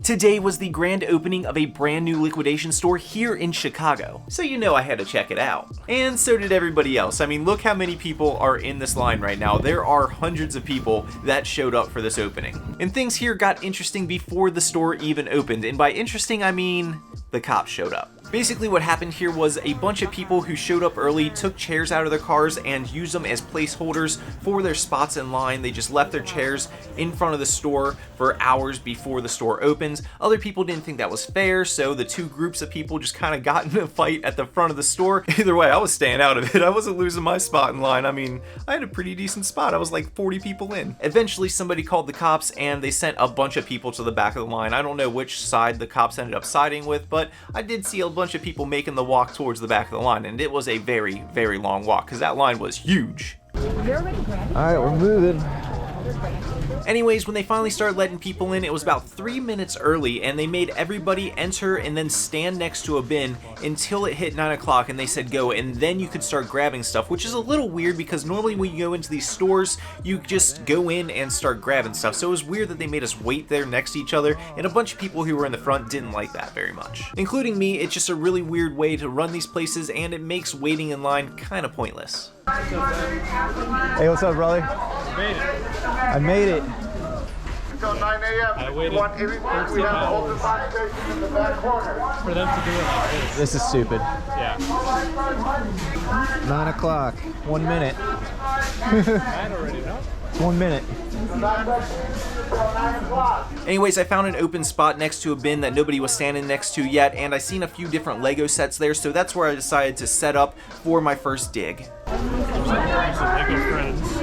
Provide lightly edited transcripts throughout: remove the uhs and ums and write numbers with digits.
Today was the grand opening of a brand new liquidation store here in Chicago, so you know I had to check it out. And so did everybody else. I mean, look how many people are in this line right now. There are hundreds of people that showed up for this opening. And things here got interesting before the store even opened, and by interesting I mean the cops showed up. Basically what happened here was a bunch of people who showed up early took chairs out of their cars and used them as placeholders for their spots in line. They just left their chairs in front of the store for hours before the store opens. Other people didn't think that was fair, so the two groups of people just kind of got in a fight at the front of the store. Either way, I was staying out of it. I wasn't losing my spot in line. I mean, I had a pretty decent spot. I was like 40 people in. Eventually somebody called the cops and they sent a bunch of people to the back of the line. I don't know which side the cops ended up siding with, but I did see a bunch of people making the walk towards the back of the line, and it was a very, very long walk because that line was huge. Alright, we're moving. Anyways, when they finally started letting people in, it was about 3 minutes early, and they made everybody enter and then stand next to a bin until it hit 9 o'clock and they said go, and then you could start grabbing stuff, which is a little weird because normally when you go into these stores, you just go in and start grabbing stuff. So it was weird that they made us wait there next to each other, and a bunch of people who were in the front didn't like that very much. Including me. It's just a really weird way to run these places, and it makes waiting in line kind of pointless. Hey, what's up, brother? Made it. I made it. Until 9 a.m. I waited We have the open box station in the back corner. for them to do it like this. This is stupid. Yeah. 9 o'clock. 1 minute. I already know. 1 minute. Anyways, I found an open spot next to a bin that nobody was standing next to yet, and I seen a few different Lego sets there, so that's where I decided to set up for my first dig. Lego friends.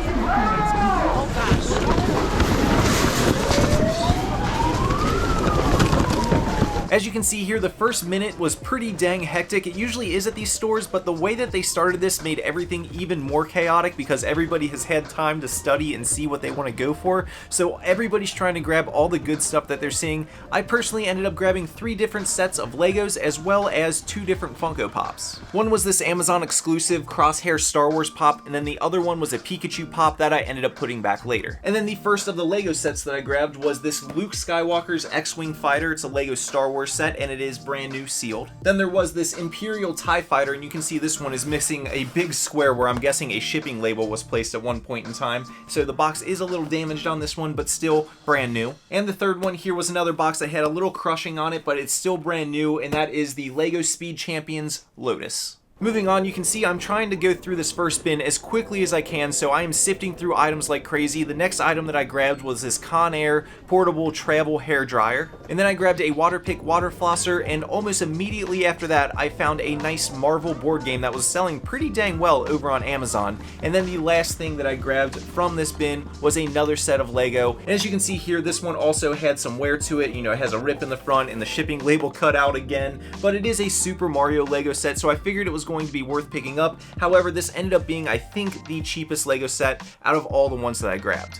As you can see here, the first minute was pretty dang hectic. It usually is at these stores, but the way that they started this made everything even more chaotic because everybody has had time to study and see what they want to go for. So everybody's trying to grab all the good stuff that they're seeing. I personally ended up grabbing 3 different sets of Legos as well as 2 different Funko Pops. One was this Amazon exclusive Crosshair Star Wars pop, and then the other one was a Pikachu pop that I ended up putting back later. And then the first of the Lego sets that I grabbed was this Luke Skywalker's X-Wing fighter. It's a Lego Star Wars set, and it is brand new sealed. Then there was this Imperial TIE fighter, and you can see this one is missing a big square where I'm guessing a shipping label was placed at one point in time. So the box is a little damaged on this one, but still brand new. And the third one here was another box that had a little crushing on it, but it's still brand new, and that is the Lego Speed Champions Lotus. Moving on, you can see I'm trying to go through this first bin as quickly as I can, so I am sifting through items like crazy. The next item that I grabbed was this Conair portable travel hair dryer, and then I grabbed a Waterpik water flosser, and almost immediately after that I found a nice Marvel board game that was selling pretty dang well over on Amazon. And then the last thing that I grabbed from this bin was another set of Lego, and as you can see here, this one also had some wear to it. You know, it has a rip in the front and the shipping label cut out again, but it is a Super Mario Lego set, so I figured it was going to be worth picking up. However, this ended up being, I think, the cheapest Lego set out of all the ones that I grabbed.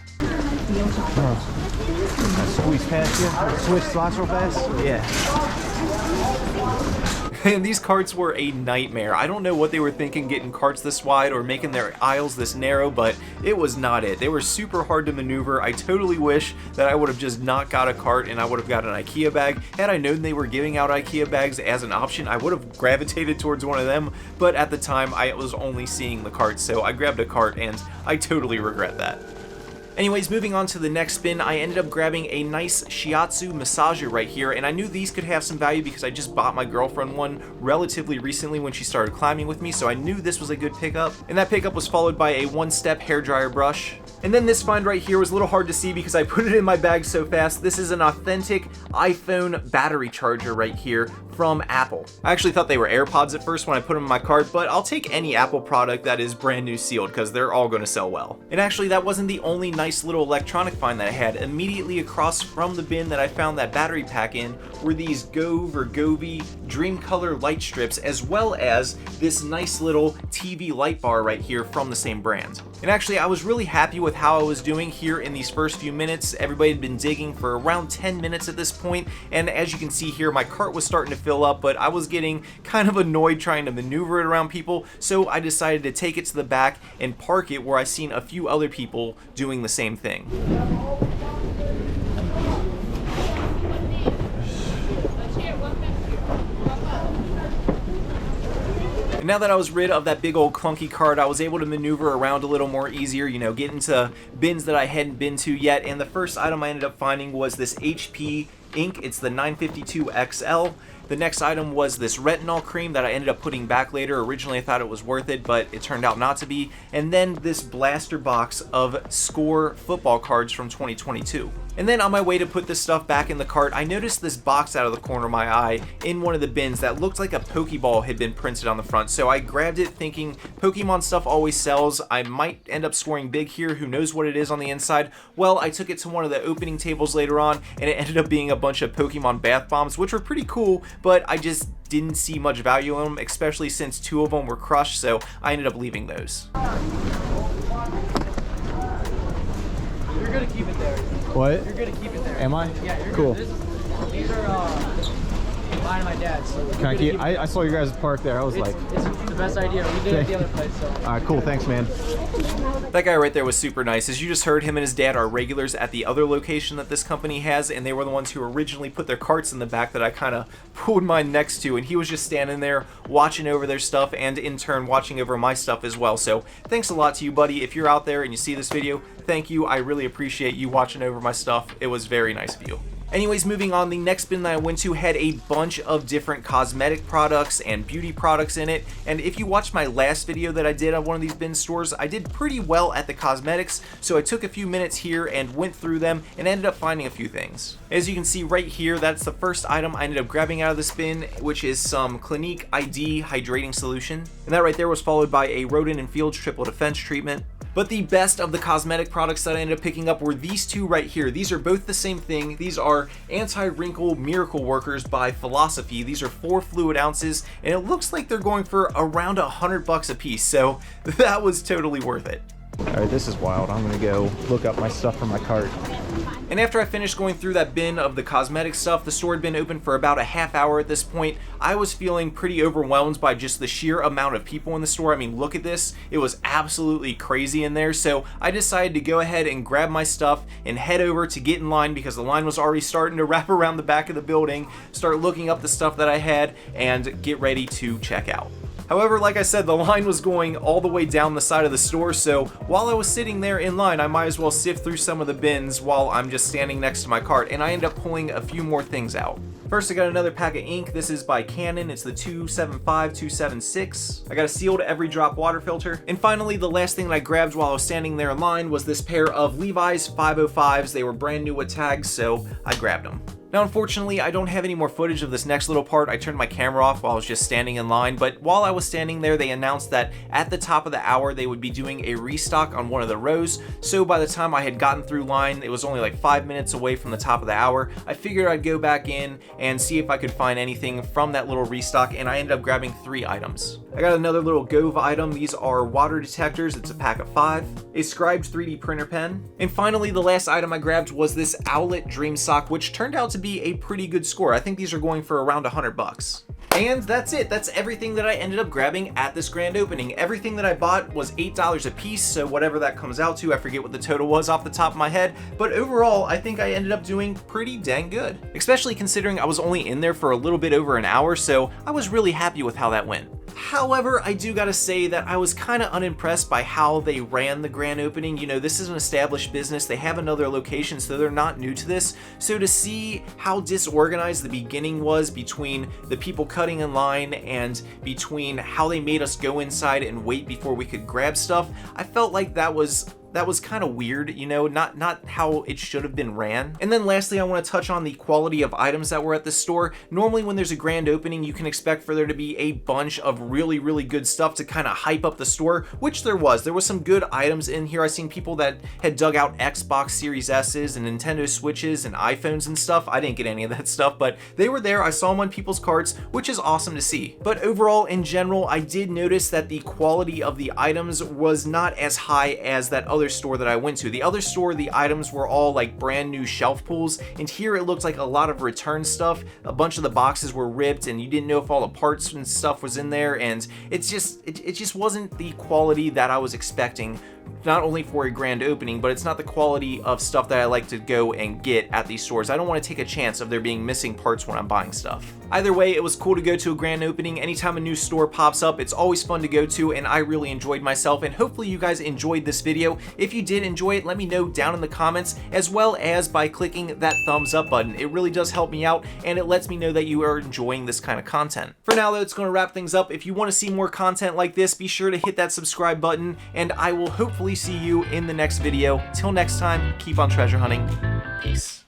Squeeze past you. Switch slots real fast. Yeah. And these carts were a nightmare. I don't know what they were thinking getting carts this wide or making their aisles this narrow, but it was not it. They were super hard to maneuver. I totally wish that I would have just not got a cart and I would have got an IKEA bag. Had I known they were giving out IKEA bags as an option, I would have gravitated towards one of them, but at the time I was only seeing the carts, so I grabbed a cart and I totally regret that. Anyways, moving on to the next bin, I ended up grabbing a nice shiatsu massager right here, and I knew these could have some value because I just bought my girlfriend one relatively recently when she started climbing with me, so I knew this was a good pickup. And that pickup was followed by a 1-step hairdryer brush. And then this find right here was a little hard to see because I put it in my bag so fast. This is an authentic iPhone battery charger right here from Apple. I actually thought they were AirPods at first when I put them in my cart, but I'll take any Apple product that is brand new sealed because they're all going to sell well. And actually, that wasn't the only nice little electronic find that I had. Immediately across from the bin that I found that battery pack in were these Gove or Govee Dream Color light strips, as well as this nice little TV light bar right here from the same brand. And actually, I was really happy with how I was doing here in these first few minutes. Everybody had been digging for around 10 minutes at this point, and as you can see here, my cart was starting to fill up, but I was getting kind of annoyed trying to maneuver it around people, so I decided to take it to the back and park it where I seen a few other people doing the same thing. And now that I was rid of that big old clunky cart, I was able to maneuver around a little more easier, you know, get into bins that I hadn't been to yet. And the first item I ended up finding was this HP ink. It's the 952 XL. The next item was this retinol cream that I ended up putting back later. Originally I thought it was worth it, but it turned out not to be. And then this blaster box of Score football cards from 2022. And then on my way to put this stuff back in the cart, I noticed this box out of the corner of my eye in one of the bins that looked like a Pokeball had been printed on the front. So I grabbed it thinking Pokemon stuff always sells. I might end up scoring big here. Who knows what it is on the inside? Well, I took it to one of the opening tables later on, and it ended up being a bunch of Pokemon bath bombs, which were pretty cool, but I just didn't see much value in them, especially since 2 of them were crushed, so I ended up leaving those. You're gonna keep it there. What? You're gonna keep it there. Am I? Yeah, you're cool. Good. These are mine and my dad's. So Can I keep? I saw you guys park there. I was like, it's the best idea. We did it at the other place. So. all right, cool. Thanks, man. That guy right there was super nice. As you just heard, him and his dad are regulars at the other location that this company has, and they were the ones who originally put their carts in the back that I kind of pulled mine next to, and he was just standing there watching over their stuff and in turn watching over my stuff as well. So thanks a lot to you, buddy. If you're out there and you see this video, thank you. I really appreciate you watching over my stuff. It was very nice of you. Anyways, moving on, the next bin that I went to had a bunch of different cosmetic products and beauty products in it, and if you watched my last video that I did on one of these bin stores, I did pretty well at the cosmetics, so I took a few minutes here and went through them and ended up finding a few things. As you can see right here, that's the first item I ended up grabbing out of this bin, which is some Clinique ID hydrating solution, and that right there was followed by a Rodent and Fields triple defense treatment. But the best of the cosmetic products that I ended up picking up were these two right here. These are both the same thing. These are Anti-Wrinkle Miracle Workers by Philosophy. These are 4 fluid ounces, and it looks like they're going for around $100 a piece, so that was totally worth it. All right, this is wild. I'm gonna go look up my stuff from my cart. And after I finished going through that bin of the cosmetic stuff, the store had been open for about a half hour at this point. I was feeling pretty overwhelmed by just the sheer amount of people in the store. I mean, look at this. It was absolutely crazy in there. So I decided to go ahead and grab my stuff and head over to get in line because the line was already starting to wrap around the back of the building, start looking up the stuff that I had, and get ready to check out. However, like I said, the line was going all the way down the side of the store, so while I was sitting there in line, I might as well sift through some of the bins while I'm just standing next to my cart, and I ended up pulling a few more things out. First, I got another pack of ink. This is by Canon. It's the 275-276. I got a sealed every drop water filter. And finally, the last thing that I grabbed while I was standing there in line was this pair of Levi's 505s. They were brand new with tags, so I grabbed them. Now, unfortunately, I don't have any more footage of this next little part. I turned my camera off while I was just standing in line, but while I was standing there, they announced that at the top of the hour, they would be doing a restock on one of the rows. So by the time I had gotten through line, it was only like 5 minutes away from the top of the hour. I figured I'd go back in and see if I could find anything from that little restock, and I ended up grabbing 3 items. I got another little Gove item. These are water detectors. It's a pack of 5. A Scribes 3D printer pen. And finally, the last item I grabbed was this Owlet Dream Sock, which turned out to be a pretty good score. I think these are going for around $100. And that's it. That's everything that I ended up grabbing at this grand opening. Everything that I bought was $8 a piece, so whatever that comes out to, I forget what the total was off the top of my head, but overall, I think I ended up doing pretty dang good. Especially considering I was only in there for a little bit over an hour, so I was really happy with how that went. However, I do gotta say that I was kind of unimpressed by how they ran the grand opening. You know, this is an established business. They have another location, so they're not new to this. So to see how disorganized the beginning was between the people cutting in line and between how they made us go inside and wait before we could grab stuff, I felt like that was kind of weird, you know, not how it should have been ran. And then lastly, I want to touch on the quality of items that were at the store. Normally when there's a grand opening, you can expect for there to be a bunch of really, really good stuff to kind of hype up the store, which there was. There was some good items in here. I seen people that had dug out Xbox Series S's and Nintendo Switches and iPhones and stuff. I didn't get any of that stuff, but they were there. I saw them on people's carts, which is awesome to see. But overall, in general, I did notice that the quality of the items was not as high as that other store that I went to. The other store, the items were all like brand new shelf pulls, and here it looked like a lot of return stuff. A bunch of the boxes were ripped and you didn't know if all the parts and stuff was in there, and it just wasn't the quality that I was expecting not only for a grand opening, but it's not the quality of stuff that I like to go and get at these stores. I don't want to take a chance of there being missing parts when I'm buying stuff. Either way, it was cool to go to a grand opening. Anytime a new store pops up, it's always fun to go to, and I really enjoyed myself, and hopefully you guys enjoyed this video. If you did enjoy it, let me know down in the comments, as well as by clicking that thumbs up button. It really does help me out, and it lets me know that you are enjoying this kind of content. For now, though, it's going to wrap things up. If you want to see more content like this, be sure to hit that subscribe button, and I will hopefully see you in the next video. Till next time, keep on treasure hunting. Peace.